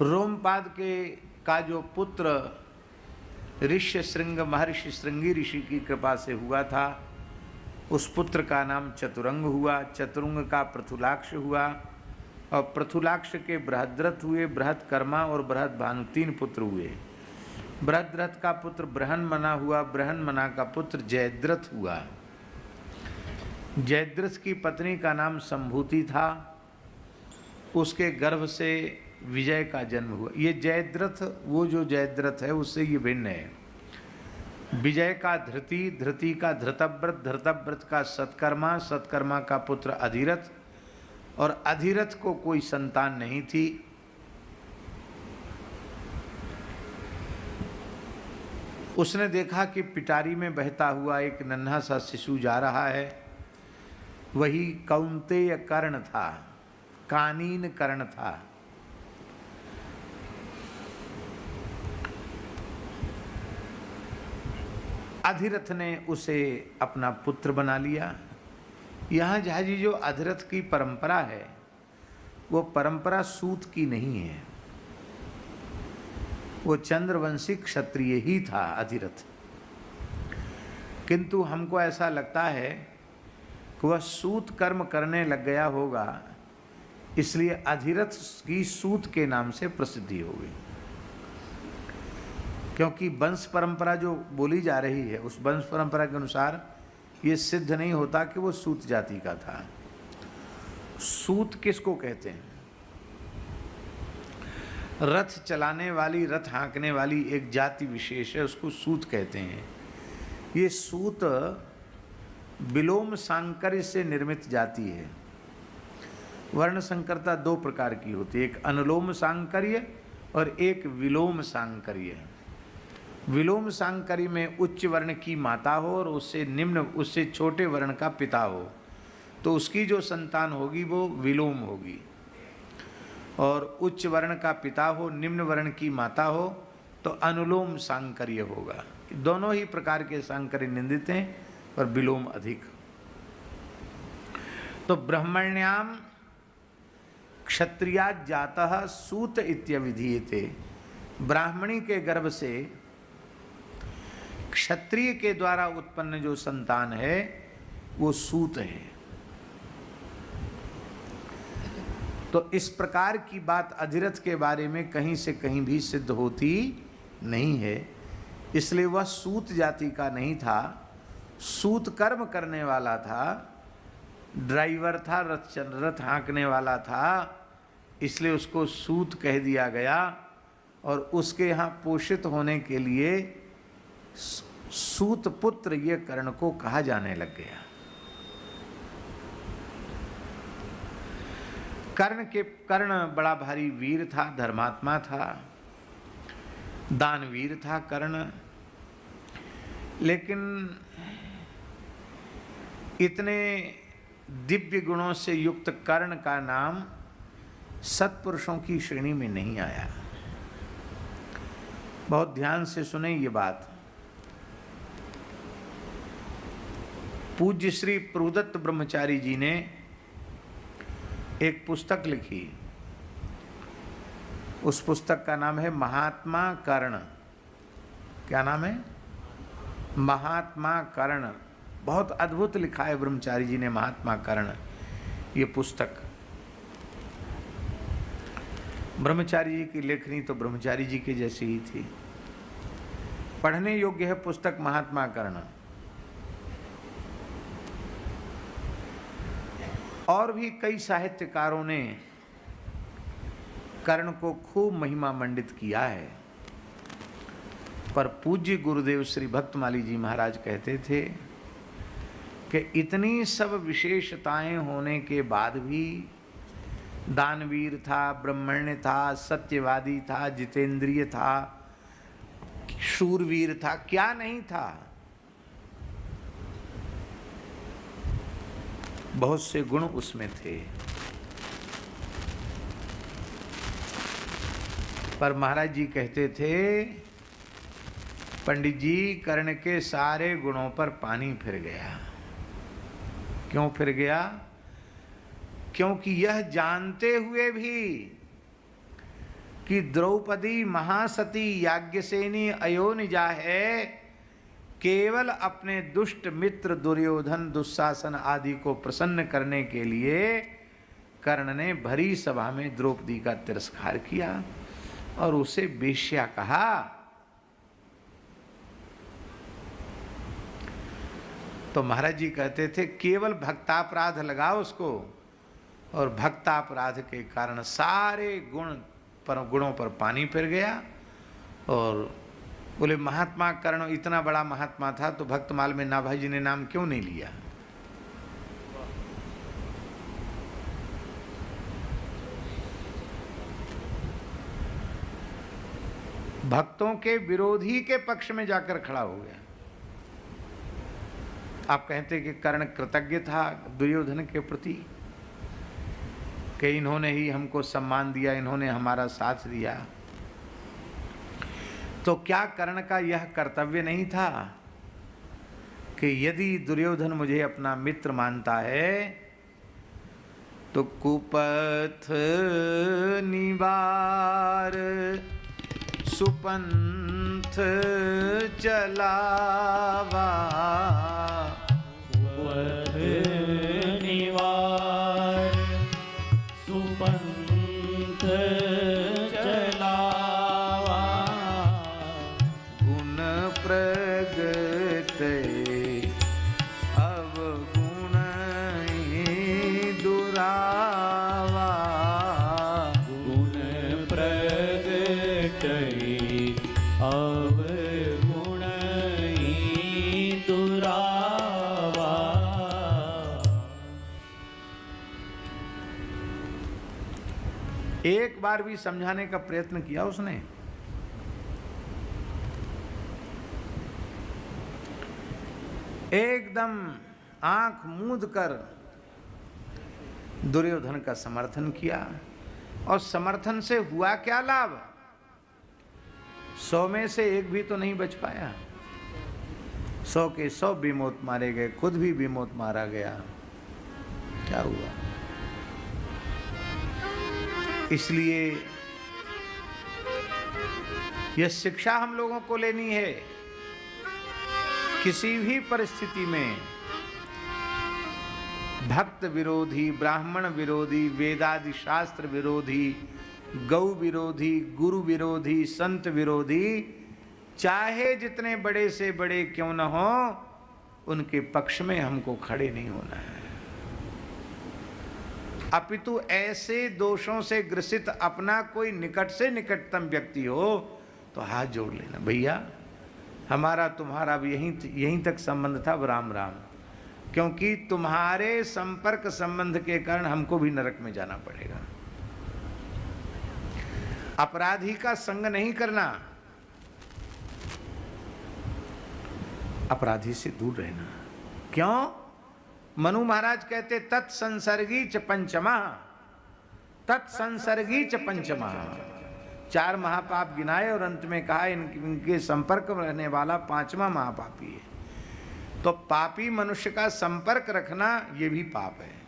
रोमपाद के का जो पुत्र ऋष्य श्रृंग महर्षि श्रृंगी ऋषि की कृपा से हुआ था, उस पुत्र का नाम चतुरंग हुआ। चतुरंग का पृथुलाक्ष हुआ और पृथुलाक्ष के बृहद्रथ हुए। बृहत्कर्मा और बृहद्भानु 3 पुत्र हुए। बृहद्रथ का पुत्र बृहन्मना हुआ। बृहन्मना का पुत्र जयद्रथ हुआ। जयद्रथ की पत्नी का नाम संभूति था। उसके गर्भ से विजय का जन्म हुआ। ये जयद्रथ, वो जो जयद्रथ है उससे ये भिन्न है। विजय का धृति, धृति का धृतव्रत, धृतव्रत का सत्कर्मा, सत्कर्मा का पुत्र अधिरथ, और अधिरथ को कोई संतान नहीं थी। उसने देखा कि पिटारी में बहता हुआ एक नन्हा सा शिशु जा रहा है। वही कौंतेय कर्ण था, कानीन कर्ण था। अधिरथ ने उसे अपना पुत्र बना लिया। यहाँ जहाजी जो अधिरथ की परंपरा है वो परंपरा सूत की नहीं है। वो चंद्रवंशी क्षत्रिय ही था अधिरथ। किंतु हमको ऐसा लगता है कि वह सूत कर्म करने लग गया होगा, इसलिए अधिरथ की सूत के नाम से प्रसिद्धि हो गई। क्योंकि वंश परंपरा जो बोली जा रही है उस वंश परंपरा के अनुसार ये सिद्ध नहीं होता कि वो सूत जाति का था। सूत किसको कहते हैं? रथ चलाने वाली, रथ हाँकने वाली एक जाति विशेष है, उसको सूत कहते हैं। ये सूत विलोम सांकर्य से निर्मित जाति है। वर्ण संकरता 2 प्रकार की होती है, एक अनुलोम सांकर्य और एक विलोम सांकर्य। विलोम सांकर्य में उच्च वर्ण की माता हो और उससे निम्न, उससे छोटे वर्ण का पिता हो, तो उसकी जो संतान होगी वो विलोम होगी। और उच्च वर्ण का पिता हो, निम्न वर्ण की माता हो, तो अनुलोम सांकर्य होगा। दोनों ही प्रकार के सांकर्य निंदित हैं, पर विलोम अधिक। तो ब्रह्मण्याम क्षत्रियात् जातः सूत इत्यविधीयते। ब्राह्मणी के गर्भ से क्षत्रिय के द्वारा उत्पन्न जो संतान है वो सूत है। तो इस प्रकार की बात अधिरथ के बारे में कहीं से कहीं भी सिद्ध होती नहीं है। इसलिए वह सूत जाति का नहीं था, सूत कर्म करने वाला था, ड्राइवर था, रथ हाँकने वाला था, इसलिए उसको सूत कह दिया गया। और उसके यहाँ पोषित होने के लिए सूत पुत्र ये कर्ण को कहा जाने लग गया। कर्ण बड़ा भारी वीर था, धर्मात्मा था, दानवीर था कर्ण। लेकिन इतने दिव्य गुणों से युक्त कर्ण का नाम सत्पुरुषों की श्रेणी में नहीं आया। बहुत ध्यान से सुने ये बात। पूज्य श्री प्रभुदत्त ब्रह्मचारी जी ने एक पुस्तक लिखी। उस पुस्तक का नाम है महात्मा कर्ण। क्या नाम है? महात्मा कर्ण। बहुत अद्भुत लिखा है ब्रह्मचारी जी ने महात्मा कर्ण ये पुस्तक। ब्रह्मचारी जी की लेखनी तो ब्रह्मचारी जी के जैसी ही थी। पढ़ने योग्य है पुस्तक महात्मा कर्ण। और भी कई साहित्यकारों ने कर्ण को खूब महिमा मंडित किया है, पर पूज्य गुरुदेव श्री भक्तमाली जी महाराज कहते थे कि इतनी सब विशेषताएं होने के बाद भी दानवीर था, ब्रह्मण्य था, सत्यवादी था, जितेंद्रिय था, शूरवीर था, क्या नहीं था। बहुत से गुण उसमें थे। पर महाराज जी कहते थे, पंडित जी कर्ण के सारे गुणों पर पानी फिर गया। क्यों फिर गया? क्योंकि यह जानते हुए भी कि द्रौपदी महासती याज्ञसेनी अयोनिजा है, केवल अपने दुष्ट मित्र दुर्योधन दुशासन आदि को प्रसन्न करने के लिए कर्ण ने भरी सभा में द्रौपदी का तिरस्कार किया और उसे वेश्या कहा। तो महाराज जी कहते थे केवल भक्तापराध लगाओ उसको, और भक्तापराध के कारण सारे गुणों पर पानी फिर गया। और बोले महात्मा कर्ण इतना बड़ा महात्मा था तो भक्तमाल में नाभाई जी ने नाम क्यों नहीं लिया? भक्तों के विरोधी के पक्ष में जाकर खड़ा हो गया। आप कहते कि कर्ण कृतज्ञ था दुर्योधन के प्रति कि इन्होंने ही हमको सम्मान दिया, इन्होंने हमारा साथ दिया। तो क्या कर्ण का यह कर्तव्य नहीं था कि यदि दुर्योधन मुझे अपना मित्र मानता है तो कुपथ निवार सुपंथ चलावा, कुपथ निवार सुपंथ चलावा, गुण प्रगटे अवगुण दुरावा, गुण प्रगटे अवगुण दुरावा। एक बार भी समझाने का प्रयत्न किया उसने? एकदम आंख मूंद कर दुर्योधन का समर्थन किया, और समर्थन से हुआ क्या लाभ? 100 में से एक भी तो नहीं बच पाया। 100 के 100 विमोत मारे गए, खुद भी विमोत मारा गया। क्या हुआ? इसलिए यह शिक्षा हम लोगों को लेनी है, किसी भी परिस्थिति में भक्त विरोधी, ब्राह्मण विरोधी, वेदादि शास्त्र विरोधी, गौ विरोधी, गुरु विरोधी, संत विरोधी, चाहे जितने बड़े से बड़े क्यों न हो, उनके पक्ष में हमको खड़े नहीं होना है। अपितु ऐसे दोषों से ग्रसित अपना कोई निकट से निकटतम व्यक्ति हो तो हाथ जोड़ लेना, भैया हमारा तुम्हारा भी यहीं तक संबंध था, राम राम, क्योंकि तुम्हारे संपर्क संबंध के कारण हमको भी नरक में जाना पड़ेगा। अपराधी का संग नहीं करना, अपराधी से दूर रहना। क्यों? मनु महाराज कहते तत्संसर्गी च पंचमा, तत्संसर्गी च पंचमा। 4 महापाप गिनाए और अंत में कहा इनके संपर्क में रहने वाला 5वां महापापी है। तो पापी मनुष्य का संपर्क रखना ये भी पाप है।